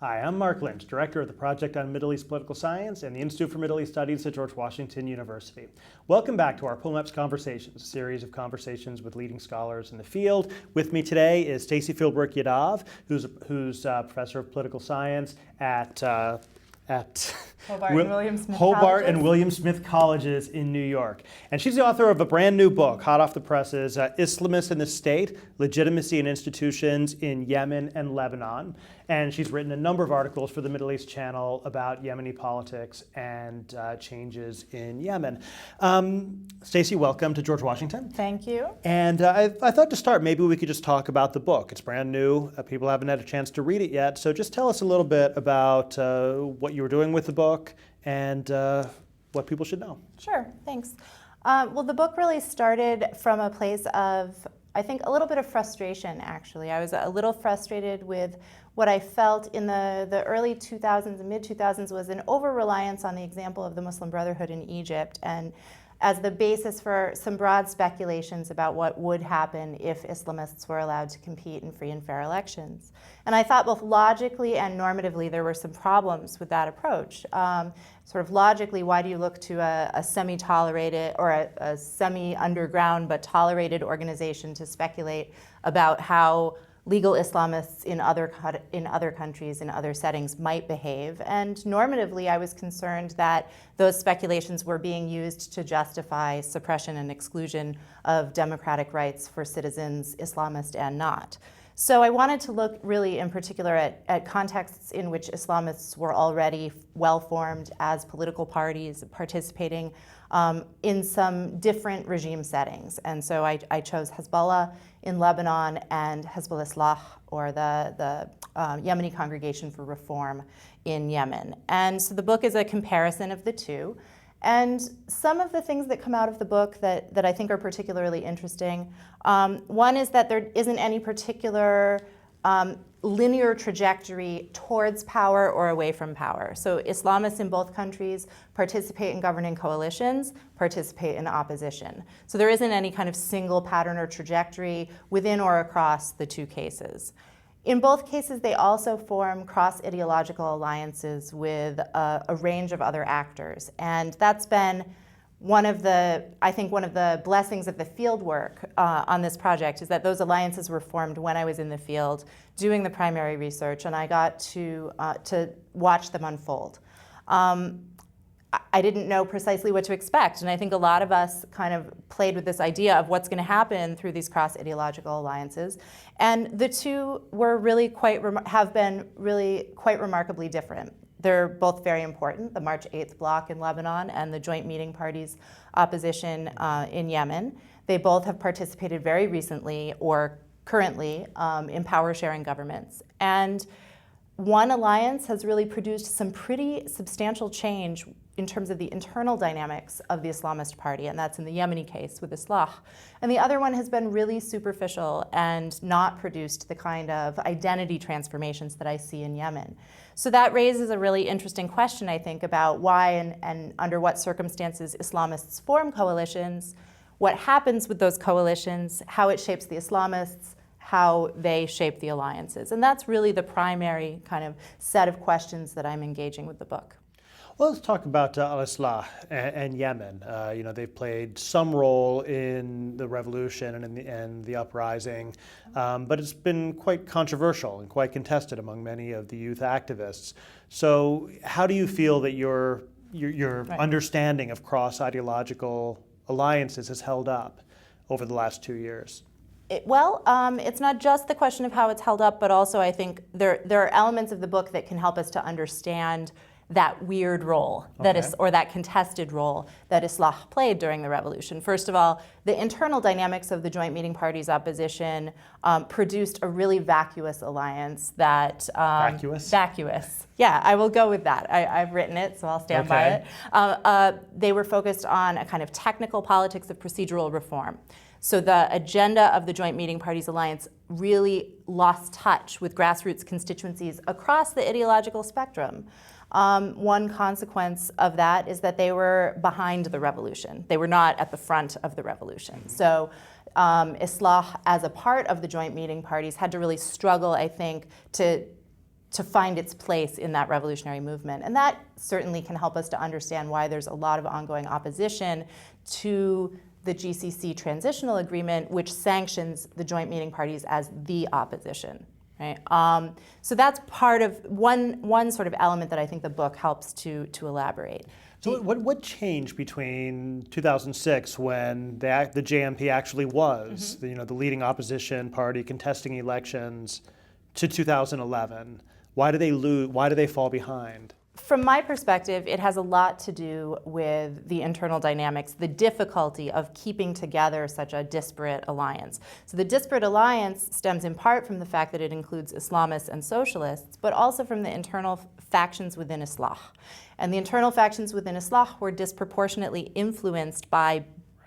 Hi, I'm Marc Lynch, Director of the Project on Middle East Political Science and the Institute for Middle East Studies at George Washington University. Welcome back to our POMEPS Conversations, a series of conversations with leading scholars in the field. With me today is Stacey Philbrick Yadav, who's Professor of Political Science at Hobart and William Smith Colleges in New York. And she's the author of a brand new book, hot off the presses, Islamists in the State, Legitimacy and Institutions in Yemen and Lebanon. And she's written a number of articles for the Middle East Channel about Yemeni politics and changes in Yemen. Stacey, welcome to George Washington. Thank you. And I thought to start, maybe we could just talk about the book. It's brand new. People haven't had a chance to read it yet. So just tell us a little bit about what you were doing with the book and what people should know. Sure, thanks. Well, the book really started from a place of, I think, a little bit of frustration, actually. I was a little frustrated with what I felt in the early 2000s and mid-2000s was an over-reliance on the example of the Muslim Brotherhood in Egypt and as the basis for some broad speculations about what would happen if Islamists were allowed to compete in free and fair elections. And I thought both logically and normatively there were some problems with that approach. Sort of logically, why do you look to a semi-tolerated or a semi-underground but tolerated organization to speculate about how legal Islamists in other countries, in other settings might behave? And normatively, I was concerned that those speculations were being used to justify suppression and exclusion of democratic rights for citizens, Islamist and not. So I wanted to look really in particular at contexts in which Islamists were already well-formed as political parties, participating in some different regime settings. And so I chose Hezbollah in Lebanon and Hezbollah Islah, or the Yemeni Congregation for Reform in Yemen. And so the book is a comparison of the two. And some of the things that come out of the book that I think are particularly interesting, one is that there isn't any particular linear trajectory towards power or away from power. So Islamists in both countries participate in governing coalitions, participate in opposition. So there isn't any kind of single pattern or trajectory within or across the two cases. In both cases, they also form cross-ideological alliances with a range of other actors. And that's been one of the blessings of the field work on this project is that those alliances were formed when I was in the field doing the primary research, and I got to watch them unfold. I didn't know precisely what to expect, and I think a lot of us kind of played with this idea of what's going to happen through these cross-ideological alliances, and the two were really have been really quite remarkably different. They're both very important, the March 8th bloc in Lebanon and the Joint Meeting Party's opposition in Yemen. They both have participated very recently or currently in power-sharing governments. And one alliance has really produced some pretty substantial change in terms of the internal dynamics of the Islamist party, and that's in the Yemeni case with Islah. And the other one has been really superficial and not produced the kind of identity transformations that I see in Yemen. So that raises a really interesting question, I think, about why and under what circumstances Islamists form coalitions, what happens with those coalitions, how it shapes the Islamists, how they shape the alliances. And that's really the primary kind of set of questions that I'm engaging with the book. Well, let's talk about al-Islah and Yemen. They've played some role in the revolution and the uprising, but it's been quite controversial and quite contested among many of the youth activists. So how do you feel that your right. understanding of cross-ideological alliances has held up over the last 2 years? It's not just the question of how it's held up, but also I think there are elements of the book that can help us to understand that weird role or that contested role that Islah played during the revolution. First of all, the internal dynamics of the Joint Meeting Party's opposition produced a really vacuous alliance that... vacuous? Vacuous. Yeah, I will go with that. I've written it, so I'll stand by it. They were focused on a kind of technical politics of procedural reform. So the agenda of the Joint Meeting Party's alliance really lost touch with grassroots constituencies across the ideological spectrum. One consequence of that is that they were behind the revolution. They were not at the front of the revolution. So Islah, as a part of the Joint Meeting Parties, had to really struggle, I think, to to find its place in that revolutionary movement. And that certainly can help us to understand why there's a lot of ongoing opposition to the GCC transitional agreement, which sanctions the joint meeting parties as the opposition. Right? So that's part of one sort of element that I think the book helps to elaborate. So what changed between 2006, when the JMP actually was the leading opposition party contesting elections, to 2011? Why do they lose? Why do they fall behind? From my perspective, it has a lot to do with the internal dynamics, the difficulty of keeping together such a disparate alliance. So the disparate alliance stems in part from the fact that it includes Islamists and socialists, but also from the internal factions within Islah. And the internal factions within Islah were disproportionately influenced by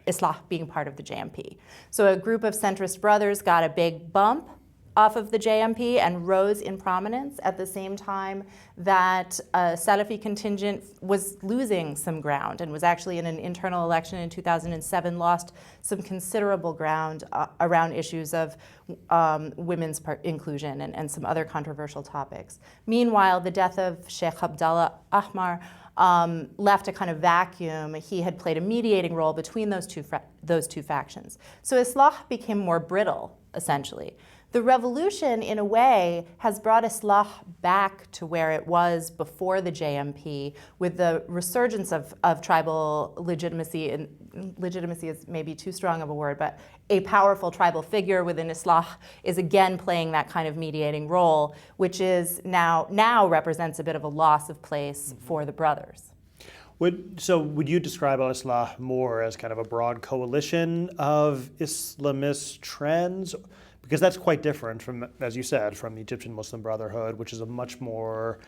Islah being part of the JMP. So a group of centrist brothers got a big bump off of the JMP and rose in prominence at the same time that a Salafi contingent was losing some ground and was actually in an internal election in 2007 lost some considerable ground around issues of women's inclusion and some other controversial topics. Meanwhile, the death of Sheikh Abdallah Ahmar left a kind of vacuum. He had played a mediating role between those two factions. So Islah became more brittle, essentially. The revolution, in a way, has brought Islah back to where it was before the JMP, with the resurgence of tribal legitimacy. And legitimacy is maybe too strong of a word, but a powerful tribal figure within Islah is again playing that kind of mediating role, which is now represents a bit of a loss of place for the brothers. Would you describe al-Islah more as kind of a broad coalition of Islamist trends? Because that's quite different from, as you said, from the Egyptian Muslim Brotherhood, which is a much more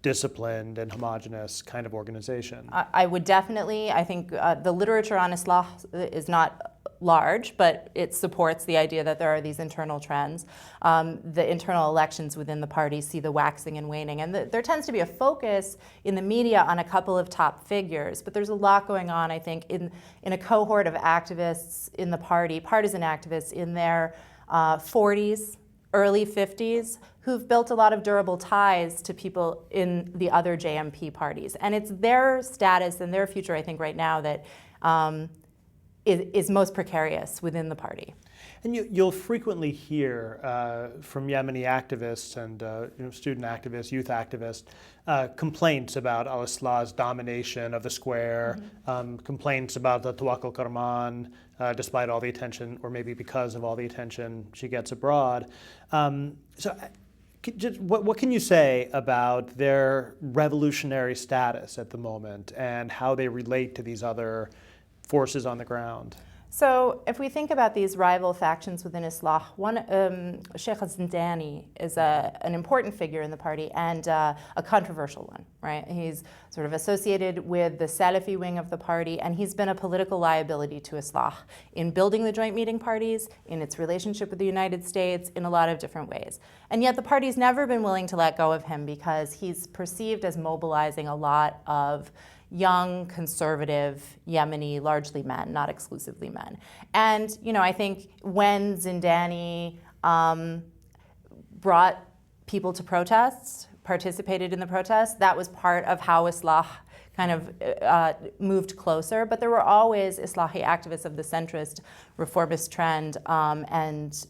disciplined and homogenous kind of organization. I would definitely, I think the literature on Islah is not large, but it supports the idea that there are these internal trends. The internal elections within the party see the waxing and waning. And there tends to be a focus in the media on a couple of top figures, but there's a lot going on, I think, in a cohort of activists in the party, partisan activists in their 40s, early 50s, who've built a lot of durable ties to people in the other JMP parties. And it's their status and their future, I think, right now that is most precarious within the party. And you'll frequently hear from Yemeni activists and student activists, youth activists, complaints about al-Islah's domination of the square, complaints about the Tawakkul Karman, despite all the attention, or maybe because of all the attention she gets abroad. What can you say about their revolutionary status at the moment and how they relate to these other forces on the ground? So if we think about these rival factions within Islah, Sheikh Zindani is an important figure in the party and a controversial one, right? He's sort of associated with the Salafi wing of the party, and he's been a political liability to Islah in building the joint meeting parties, in its relationship with the United States, in a lot of different ways. And yet the party's never been willing to let go of him because he's perceived as mobilizing a lot of young, conservative Yemeni, largely men, not exclusively men. And, I think when Zindani brought people to protests, participated in the protests, that was part of how Islah kind of moved closer. But there were always Islahi activists of the centrist reformist trend and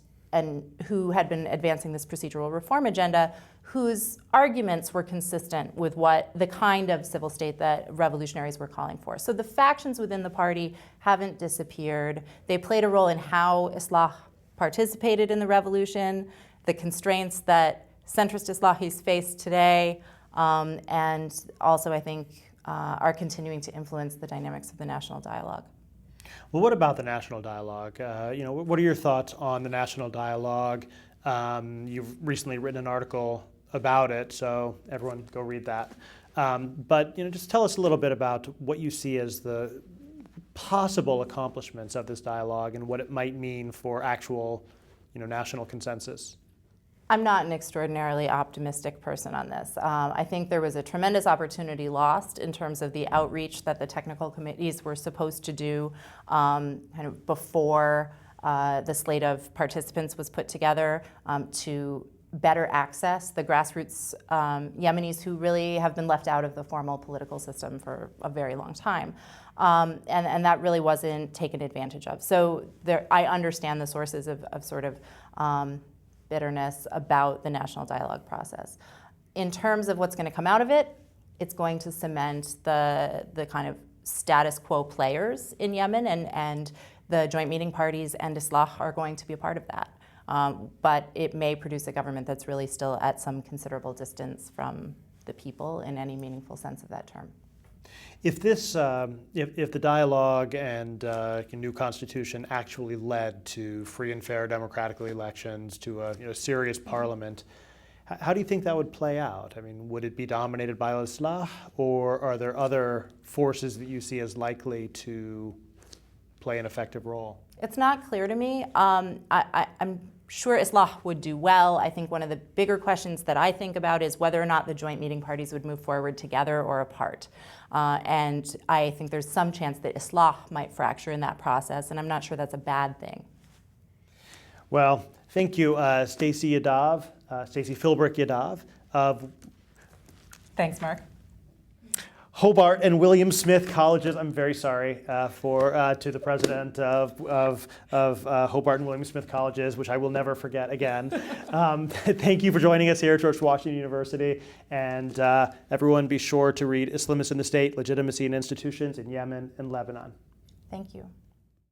who had been advancing this procedural reform agenda, whose arguments were consistent with the kind of civil state that revolutionaries were calling for. So the factions within the party haven't disappeared. They played a role in how Islah participated in the revolution, the constraints that centrist Islahis face today, and also, I think, are continuing to influence the dynamics of the national dialogue. Well, what about the national dialogue? What are your thoughts on the national dialogue? You've recently written an article about it, so everyone go read that. But just tell us a little bit about what you see as the possible accomplishments of this dialogue and what it might mean for actual, national consensus. I'm not an extraordinarily optimistic person on this. I think there was a tremendous opportunity lost in terms of the outreach that the technical committees were supposed to do kind of before the slate of participants was put together to better access, the grassroots Yemenis who really have been left out of the formal political system for a very long time. And that really wasn't taken advantage of. So I understand the sources of sort of bitterness about the national dialogue process. In terms of what's going to come out of it, it's going to cement the kind of status quo players in Yemen, and the joint meeting parties and Islah are going to be a part of that. But it may produce a government that's really still at some considerable distance from the people in any meaningful sense of that term. If this, if the dialogue and new constitution actually led to free and fair democratic elections, to a serious parliament, how do you think that would play out? I mean, would it be dominated by Islah, or are there other forces that you see as likely to play an effective role? It's not clear to me. I'm sure Islah would do well. I think one of the bigger questions that I think about is whether or not the joint meeting parties would move forward together or apart. And I think there's some chance that Islah might fracture in that process, and I'm not sure that's a bad thing. Well, thank you, Stacey Yadav, Stacey Philbrick Yadav of Thanks, Marc. Hobart and William Smith colleges. I'm very sorry to the president of Hobart and William Smith colleges, which I will never forget again. Thank you for joining us here at George Washington University. And everyone be sure to read Islamists in the State, Legitimacy and Institutions in Yemen and Lebanon. Thank you.